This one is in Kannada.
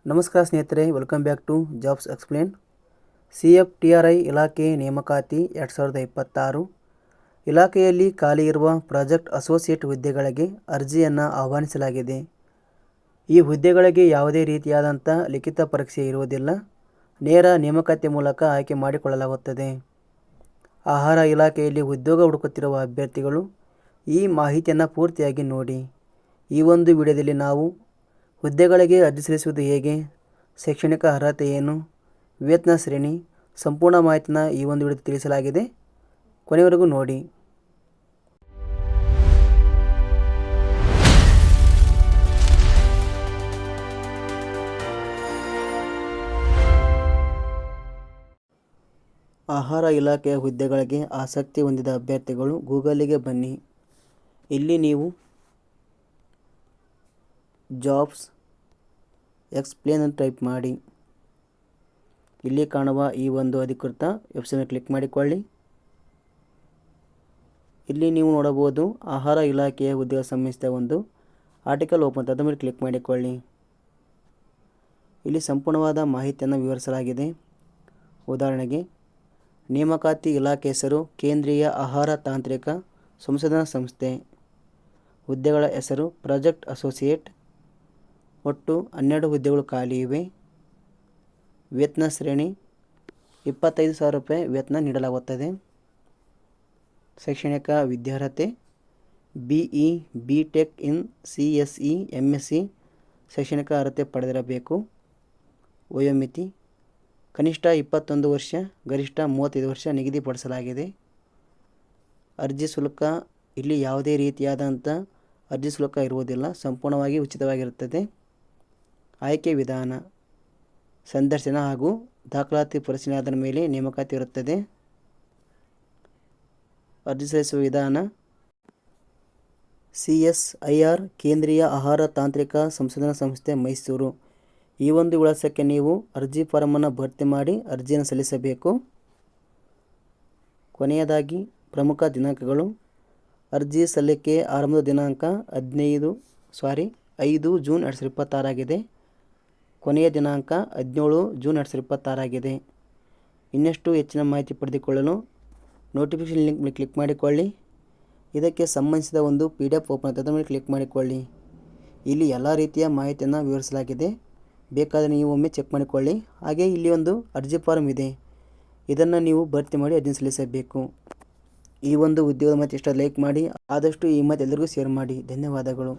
ನಮಸ್ಕಾರ ಸ್ನೇಹಿತರೆ, welcome back to jobs explain. CFTRI ಇಲಾಖೆ ನೇಮಕಾತಿ 2026 ಇಲಾಖೆಯಲ್ಲಿ ಖಾಲಿ ಇರುವ ಪ್ರಾಜೆಕ್ಟ್ ಅಸೋಸಿಯೇಟ್ ಹುದ್ದೆಗಳಿಗೆ ಅರ್ಜಿಯನ್ನು ಆಹ್ವಾನಿಸಲಾಗಿದೆ. ಈ ಹುದ್ದೆಗಳಿಗೆ ಯಾವುದೇ ರೀತಿಯಾದಂಥ ಲಿಖಿತ ಪರೀಕ್ಷೆ ಇರುವುದಿಲ್ಲ. ನೇರ ನೇಮಕಾತಿ ಮೂಲಕ ಆಯ್ಕೆ ಮಾಡಿಕೊಳ್ಳಲಾಗುತ್ತದೆ. ಆಹಾರ ಇಲಾಖೆಯಲ್ಲಿ ಉದ್ಯೋಗ ಹುಡುಕುತ್ತಿರುವ ಅಭ್ಯರ್ಥಿಗಳು ಈ ಮಾಹಿತಿಯನ್ನು ಪೂರ್ತಿಯಾಗಿ ನೋಡಿ. ಈ ಒಂದು ವಿಡಿಯೋದಲ್ಲಿ ನಾವು ಹುದ್ದೆಗಳಿಗೆ ಅರ್ಜಿ ಸಲ್ಲಿಸುವುದು ಹೇಗೆ, ಶೈಕ್ಷಣಿಕ ಅರ್ಹತೆ ಏನು, ವೇತನ ಶ್ರೇಣಿ ಸಂಪೂರ್ಣ ಮಾಹಿತಿನ ಈ ಒಂದು ವಿಡಿಯೋ ತಿಳಿಸಲಾಗಿದೆ. ಕೊನೆವರೆಗೂ ನೋಡಿ. ಆಹಾರ ಇಲಾಖೆಯ ಹುದ್ದೆಗಳಿಗೆ ಆಸಕ್ತಿ ಹೊಂದಿದ ಅಭ್ಯರ್ಥಿಗಳು ಗೂಗಲಿಗೆ ಬನ್ನಿ. ಇಲ್ಲಿ ನೀವು ಜಾಬ್ಸ್ ಎಕ್ಸ್ಪ್ಲೇನ್ ಅಂತ ಟೈಪ್ ಮಾಡಿ. ಇಲ್ಲಿ ಕಾಣುವ ಈ ಒಂದು ಅಧಿಕೃತ ವೆಬ್ಸೈಟ್ ಕ್ಲಿಕ್ ಮಾಡಿಕೊಳ್ಳಿ. ಇಲ್ಲಿ ನೀವು ನೋಡಬಹುದು ಆಹಾರ ಇಲಾಖೆಯ ಹುದ್ದೆಗಳ ಸಂಬಂಧಿಸಿದ ಒಂದು ಆರ್ಟಿಕಲ್ ಓಪನ್, ಅದರ ಮೇಲೆ ಕ್ಲಿಕ್ ಮಾಡಿಕೊಳ್ಳಿ. ಇಲ್ಲಿ ಸಂಪೂರ್ಣವಾದ ಮಾಹಿತಿಯನ್ನು ವಿವರಿಸಲಾಗಿದೆ. ಉದಾಹರಣೆಗೆ, ನೇಮಕಾತಿ ಇಲಾಖೆ ಹೆಸರು ಕೇಂದ್ರೀಯ ಆಹಾರ ತಾಂತ್ರಿಕ ಸಂಶೋಧನಾ ಸಂಸ್ಥೆ. ಹುದ್ದೆಗಳ ಹೆಸರು ಪ್ರಾಜೆಕ್ಟ್ ಅಸೋಸಿಯೇಟ್. ಒಟ್ಟು 12 ಹುದ್ದೆಗಳು ಖಾಲಿ ಇವೆ. ವೇತನ ಶ್ರೇಣಿ 25,000 ರೂಪಾಯಿ ವೇತನ ನೀಡಲಾಗುತ್ತದೆ. ಶೈಕ್ಷಣಿಕ ವಿದ್ಯಾರ್ಹತೆ BE BTech in CSE MSc ಶೈಕ್ಷಣಿಕ ಅರ್ಹತೆ ಪಡೆದಿರಬೇಕು. ವಯೋಮಿತಿ ಕನಿಷ್ಠ 21 ವರ್ಷ, ಗರಿಷ್ಠ 35 ವರ್ಷ ನಿಗದಿಪಡಿಸಲಾಗಿದೆ. ಅರ್ಜಿ ಶುಲ್ಕ ಇಲ್ಲಿ ಯಾವುದೇ ರೀತಿಯಾದಂಥ ಅರ್ಜಿ ಶುಲ್ಕ ಇರುವುದಿಲ್ಲ, ಸಂಪೂರ್ಣವಾಗಿ ಉಚಿತವಾಗಿರುತ್ತದೆ. ಆಯ್ಕೆ ವಿಧಾನ ಸಂದರ್ಶನ ಹಾಗೂ ದಾಖಲಾತಿ ಪರಿಶೀಲನೆ ಆಧಾರದ ಮೇಲೆ ನೇಮಕಾತಿ ಇರುತ್ತದೆ. ಅರ್ಜಿ ಸಲ್ಲಿಸುವ ವಿಧಾನ CSIR ಕೇಂದ್ರೀಯ ಆಹಾರ ತಾಂತ್ರಿಕ ಸಂಶೋಧನಾ ಸಂಸ್ಥೆ ಮೈಸೂರು. ಈ ಒಂದು ವಿಳಾಸಕ್ಕೆ ನೀವು ಅರ್ಜಿ ಫಾರಮನ್ನು ಭರ್ತಿ ಮಾಡಿ ಅರ್ಜಿಯನ್ನು ಸಲ್ಲಿಸಬೇಕು. ಕೊನೆಯದಾಗಿ ಪ್ರಮುಖ ದಿನಾಂಕಗಳು. ಅರ್ಜಿ ಸಲ್ಲಿಕೆ ಆರಂಭದ ದಿನಾಂಕ 5 ಜೂನ್ 2026 ಆಗಿದೆ. ಕೊನೆಯ ದಿನಾಂಕ 17 ಜೂನ್ 2026 ಆಗಿದೆ. ಇನ್ನಷ್ಟು ಹೆಚ್ಚಿನ ಮಾಹಿತಿ ಪಡೆದುಕೊಳ್ಳಲು ನೋಟಿಫಿಕೇಷನ್ ಲಿಂಕ್ ಮೇಲೆ ಕ್ಲಿಕ್ ಮಾಡಿಕೊಳ್ಳಿ. ಇದಕ್ಕೆ ಸಂಬಂಧಿಸಿದ ಒಂದು PDF ಓಪನ್ ಅದರ ಮೇಲೆ ಕ್ಲಿಕ್ ಮಾಡಿಕೊಳ್ಳಿ. ಇಲ್ಲಿ ಎಲ್ಲ ರೀತಿಯ ಮಾಹಿತಿಯನ್ನು ವಿವರಿಸಲಾಗಿದೆ. ಬೇಕಾದರೆ ನೀವು ಒಮ್ಮೆ ಚೆಕ್ ಮಾಡಿಕೊಳ್ಳಿ. ಹಾಗೆ ಇಲ್ಲಿ ಒಂದು ಅರ್ಜಿ ಫಾರಮ್ ಇದೆ, ಇದನ್ನು ನೀವು ಭರ್ತಿ ಮಾಡಿ ಅರ್ಜಿ ಸಲ್ಲಿಸಬೇಕು. ಈ ಒಂದು ಉದ್ಯೋಗದ ಮಾಹಿತಿ ಇಷ್ಟ ಲೈಕ್ ಮಾಡಿ, ಆದಷ್ಟು ಈ ಮಾಹಿತಿ ಎಲ್ಲರಿಗೂ ಶೇರ್ ಮಾಡಿ. ಧನ್ಯವಾದಗಳು.